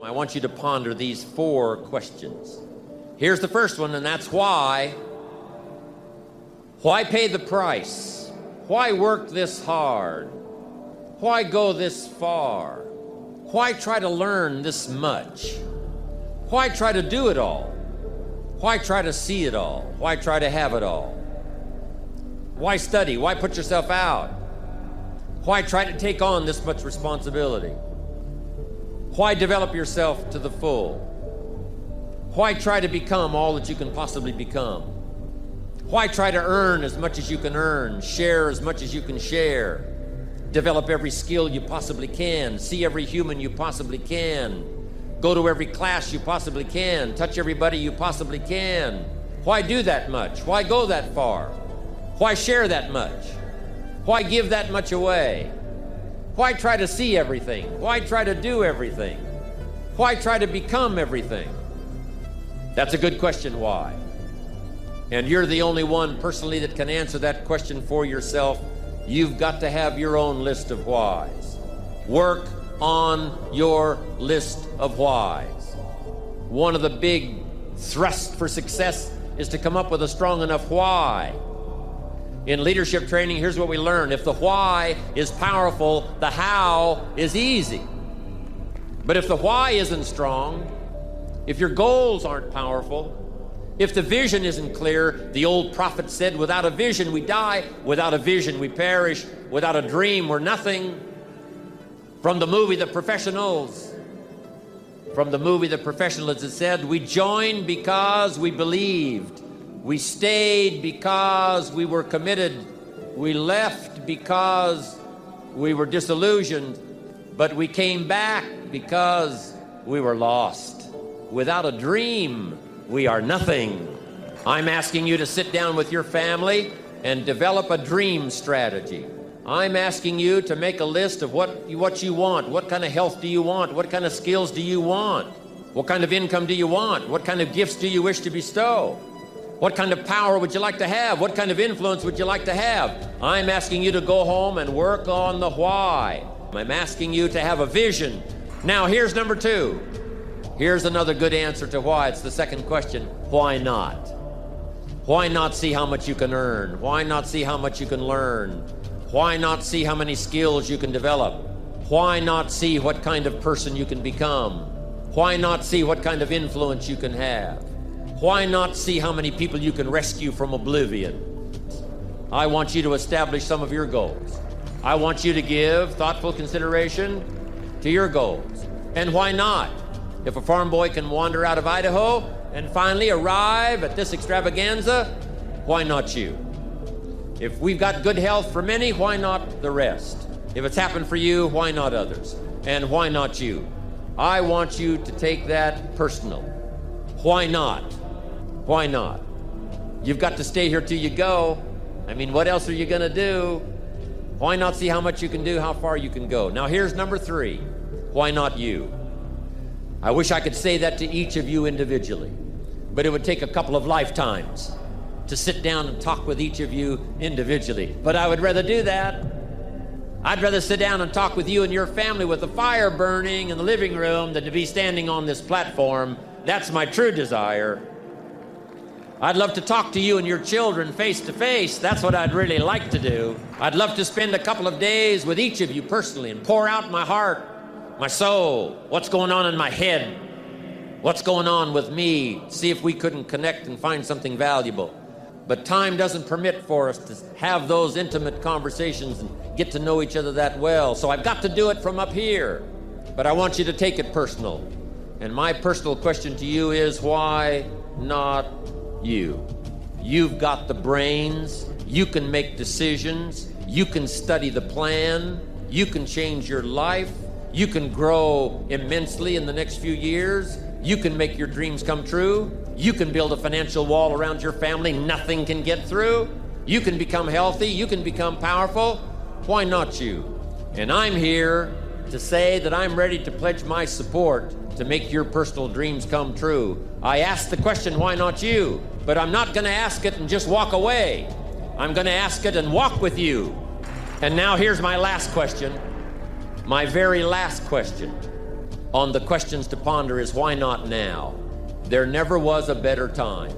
I want you to ponder these 4 questions. Here's the first one, and that's why. Why pay the price? Why work this hard? Why go this far? Why try to learn this much? Why try to do it all? Why try to see it all? Why try to have it all? Why study? Why put yourself out? Why try to take on this much responsibility? Why develop yourself to the full? Why try to become all that you can possibly become? Why try to earn as much as you can earn, share as much as you can share, develop every skill you possibly can, see every human you possibly can, go to every class you possibly can, touch everybody you possibly can? Why do that much? Why go that far? Why share that much? Why give that much away? Why try to see everything? Why try to do everything? Why try to become everything? That's a good question, why? And you're the only one personally that can answer that question for yourself. You've got to have your own list of whys. Work on your list of whys. One of the big thrusts for success is to come up with a strong enough why. In leadership training, here's what we learn. If the why is powerful, the how is easy. But if the why isn't strong, if your goals aren't powerful, if the vision isn't clear, the old prophet said, without a vision we die, without a vision we perish, without a dream we're nothing. From the movie The Professionals, it said, we joined because we believed. We stayed because we were committed. We left because we were disillusioned. But we came back because we were lost. Without a dream, we are nothing. I'm asking you to sit down with your family and develop a dream strategy. I'm asking you to make a list of what you want. What kind of health do you want? What kind of skills do you want? What kind of income do you want? What kind of gifts do you wish to bestow? What kind of power would you like to have? What kind of influence would you like to have? I'm asking you to go home and work on the why. I'm asking you to have a vision. Now, here's number 2. Here's another good answer to why. It's the second question. Why not? Why not see how much you can earn? Why not see how much you can learn? Why not see how many skills you can develop? Why not see what kind of person you can become? Why not see what kind of influence you can have? Why not see how many people you can rescue from oblivion? I want you to establish some of your goals. I want you to give thoughtful consideration to your goals. And why not? If a farm boy can wander out of Idaho and finally arrive at this extravaganza, why not you? If we've got good health for many, why not the rest? If it's happened for you, why not others? And why not you? I want you to take that personal. Why not? Why not? You've got to stay here till you go. I mean, what else are you going to do? Why not see how much you can do, how far you can go? Now, here's number 3. Why not you? I wish I could say that to each of you individually, but it would take a couple of lifetimes to sit down and talk with each of you individually. But I would rather do that. I'd rather sit down and talk with you and your family with the fire burning in the living room than to be standing on this platform. That's my true desire. I'd love to talk to you and your children face to face. That's what I'd really like to do. I'd love to spend a couple of days with each of you personally and pour out my heart, my soul, what's going on in my head, what's going on with me, see if we couldn't connect and find something valuable. But time doesn't permit for us to have those intimate conversations and get to know each other that well. So I've got to do it from up here. But I want you to take it personal. And my personal question to you is, why not you? You've got the brains. You can make decisions. You can study the plan. You can change your life. You can grow immensely in the next few years. You can make your dreams come true. You can build a financial wall around your family nothing can get through. You can become healthy. You can become powerful. Why not you? And I'm here to say that I'm ready to pledge my support to make your personal dreams come true. I asked the question, why not you? But I'm not going to ask it and just walk away. I'm going to ask it and walk with you. And now here's my last question. My very last question. on the questions to ponder is, why not now? There never was a better time.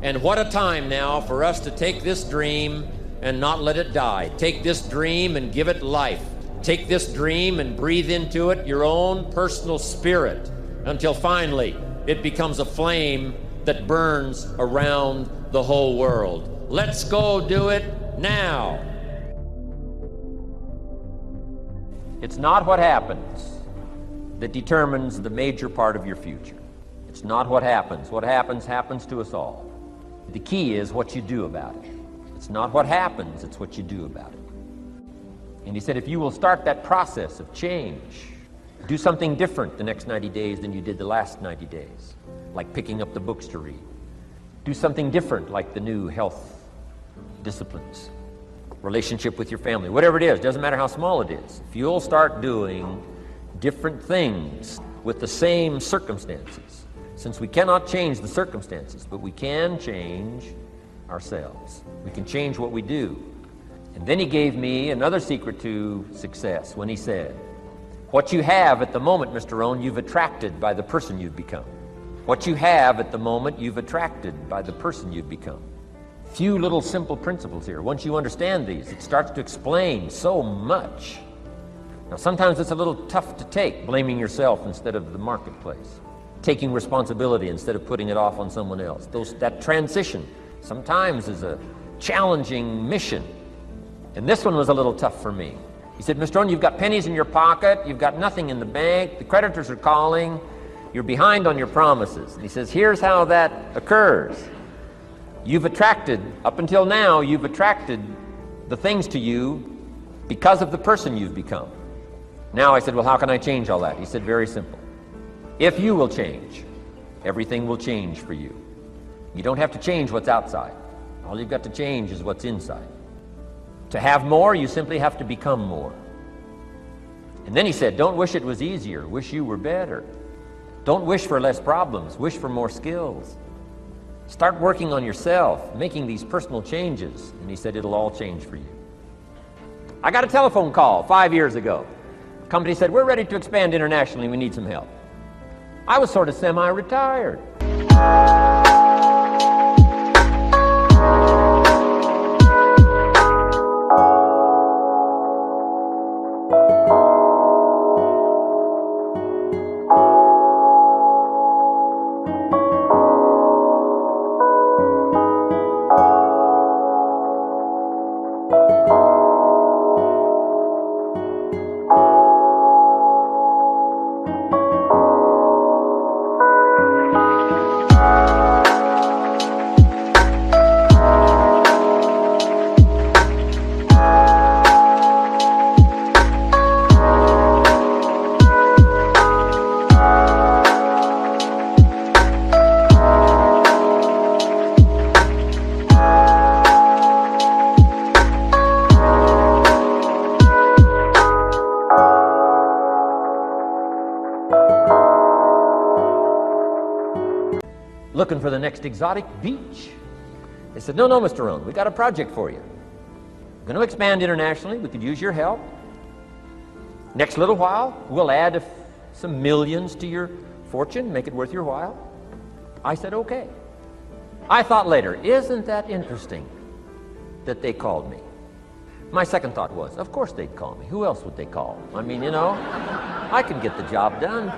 And what a time now for us to take this dream and not let it die. Take this dream and give it life. Take this dream and breathe into it your own personal spirit until finally it becomes a flame that burns around the whole world. Let's go do it now. It's not what happens that determines the major part of your future. It's not what happens. What happens happens to us all. The key is what you do about it. It's not what happens, it's what you do about it. And he said, if you will start that process of change, do something different the next 90 days than you did the last 90 days, like picking up the books to read. Do something different, like the new health disciplines, relationship with your family, whatever it is, doesn't matter how small it is. If you'll start doing different things with the same circumstances, since we cannot change the circumstances, but we can change ourselves. We can change what we do. And then he gave me another secret to success when he said, what you have at the moment, Mr. Rohn, you've attracted by the person you've become. What you have at the moment, you've attracted by the person you've become. Few little simple principles here. Once you understand these, it starts to explain so much. Now, sometimes it's a little tough to take, blaming yourself instead of the marketplace, taking responsibility instead of putting it off on someone else. That transition sometimes is a challenging mission. And this one was a little tough for me. He said, Mr. Rohn, you've got pennies in your pocket, you've got nothing in the bank, the creditors are calling, you're behind on your promises. And he says, here's how that occurs. You've attracted, up until now, you've attracted the things to you because of the person you've become. Now I said, well, how can I change all that? He said, very simple. If you will change, everything will change for you. You don't have to change what's outside. All you've got to change is what's inside. To have more, you simply have to become more. And then he said, don't wish it was easier, wish you were better. Don't wish for less problems, wish for more skills. Start working on yourself, making these personal changes. And he said, it'll all change for you. I got a telephone call 5 years ago. The company said, we're ready to expand internationally, we need some help. I was sort of semi-retired. Looking for the next exotic beach. They said, no, Mr. Rohn, we got a project for you. We're going to expand internationally. We could use your help. Next little while, we'll add some millions to your fortune, make it worth your while. I said, okay. I thought later, isn't that interesting that they called me? My second thought was, of course they'd call me. Who else would they call? I mean, I can get the job done.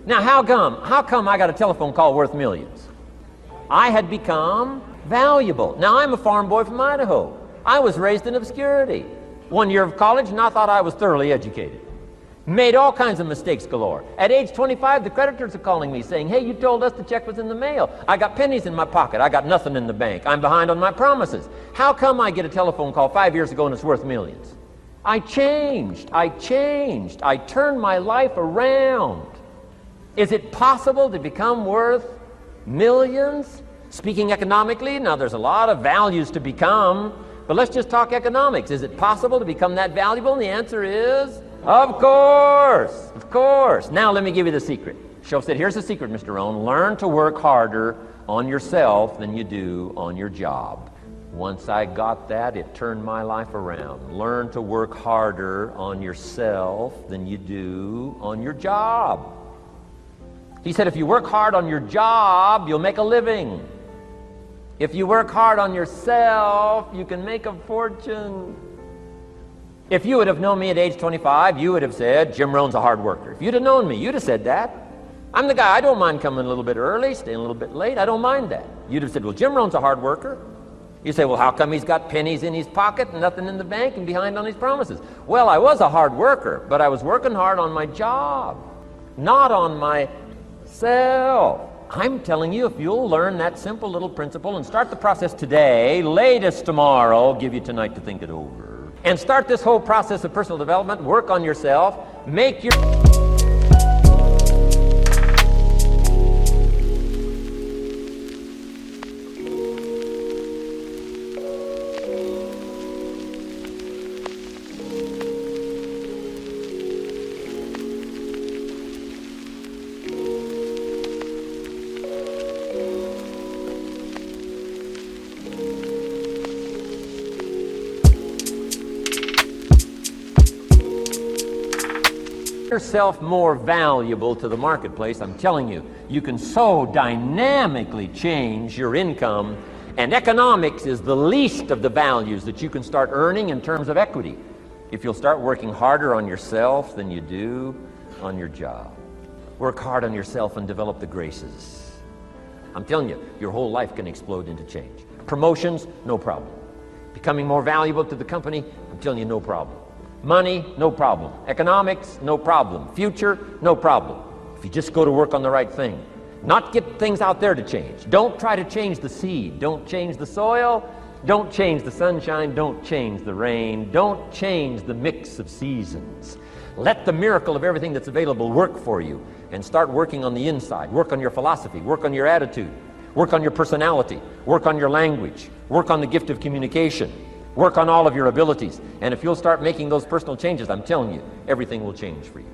Now, how come I got a telephone call worth millions? I had become valuable. Now, I'm a farm boy from Idaho. I was raised in obscurity. 1 year of college, and I thought I was thoroughly educated. Made all kinds of mistakes galore. At age 25, the creditors are calling me saying, hey, you told us the check was in the mail. I got pennies in my pocket. I got nothing in the bank. I'm behind on my promises. How come I get a telephone call 5 years ago and it's worth millions? I changed. I turned my life around. Is it possible to become worth millions? Speaking economically, now there's a lot of values to become, but let's just talk economics. Is it possible to become that valuable? And the answer is, of course. Now let me give you the secret. Shoaff said, here's the secret, Mr. Rohn. Learn to work harder on yourself than you do on your job. Once I got that, it turned my life around. Learn to work harder on yourself than you do on your job. He said, if you work hard on your job, you'll make a living. If you work hard on yourself, you can make a fortune. If you would have known me at age 25, you would have said, Jim Rohn's a hard worker. If you'd have known me, you'd have said that. I'm the guy, I don't mind coming a little bit early, staying a little bit late, I don't mind that. You'd have said, well, Jim Rohn's a hard worker. You say, well, how come he's got pennies in his pocket and nothing in the bank and behind on his promises? Well, I was a hard worker, but I was working hard on my job, not on myself. I'm telling you, if you'll learn that simple little principle and start the process today, latest tomorrow, give you tonight to think it over, and start this whole process of personal development, work on yourself, make your... yourself more valuable to the marketplace. I'm telling you, you can so dynamically change your income, and economics is the least of the values that you can start earning in terms of equity if you'll start working harder on yourself than you do on your job. Work hard on yourself and develop the graces. I'm telling you, your whole life can explode into change. Promotions, no problem. Becoming more valuable to the company, I'm telling you, no problem. Money, no problem. Economics, no problem. Future, no problem. If you just go to work on the right thing. Not get things out there to change. Don't try to change the seed. Don't change the soil. Don't change the sunshine. Don't change the rain. Don't change the mix of seasons. Let the miracle of everything that's available work for you, and start working on the inside. Work on your philosophy. Work on your attitude. Work on your personality. Work on your language. Work on the gift of communication. Work on all of your abilities. And if you'll start making those personal changes, I'm telling you, everything will change for you.